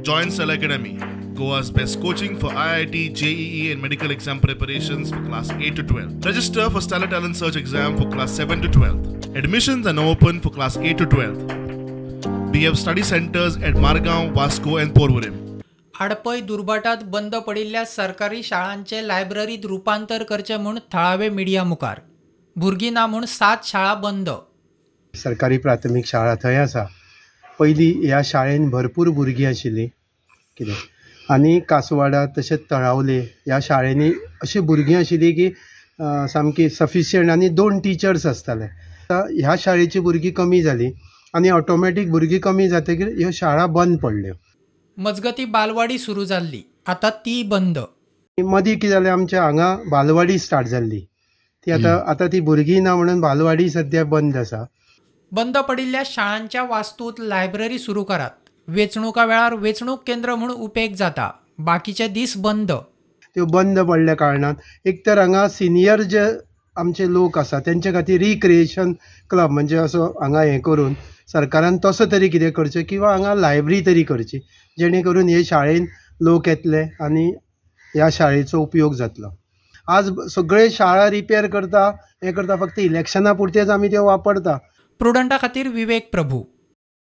Join Cell Academy, Goa's best coaching for IIT, JEE and medical exam preparations for class 8 to 12. Register for Stellar Talent Search exam for class 7 to 12. Admissions are now open for class 8 to 12. We have study centers at Margaon, Vasco and Porvorim. आडपय दुर्भाटात बंद पडिल्ल्या सरकारी शाळांचे लायब्ररीत रूपांतर करचे म्हूण थळावे media मुखार. भुरगीं ना म्हूण 7 शाळा बंद. सरकारी प्राथमीक शाळा थंय आसा. पयलीं ह्या शाळेन भरपूर भुरगीं आशिल्लीं कितें आनी कासवाडा तशेंच तळावले ह्या शाळेंनी अशीं भुरगीं आशिल्लीं की सामकी सफिशियंट आनी 2 टिचर्स आसताले. ह्या शाळेची भुरगीं कमी जालीं आनी ऑटोमॅटीक भुरगीं कमी जातकीर ह्यो शाळा बंद पडल्यो. मजगती बालवाडी सुरू जाल्ली, आतां ती बंद. मदीं कितें जालें, आमच्या हांगा बालवाडी स्टार्ट जाल्ली. ती आतां ती भुरगीं ना म्हणून बालवाडी सद्या बंद आसा. बंद पडिल्ल्या शाळांच्या वास्तूंत लायब्ररी सुरू करात. वेंचणुका वेळार वेंचणूक केंद्र म्हूण उपेग जाता. बाकीचे दीस बंद. त्यो बंद पडल्या कारणान एक तर हांगा सिनियर जे आमचे लोक आसा तेंचे खातीर रिक्रिएशन क्लब म्हणजे असो हांगा हें करून सरकारान तसो तरी कितें करचें किंवा हांगा लायब्ररी तरी करची जेणे करून हे शाळेन लोक येतले आनी ह्या शाळेचो उपयोग जातलो. आज सगळे शाळा रिपेर करता, हें करता, फक्त इलेक्शना पुरतेच आमी त्यो वापरता. प्रुडंटा खातीर विवेक प्रभू.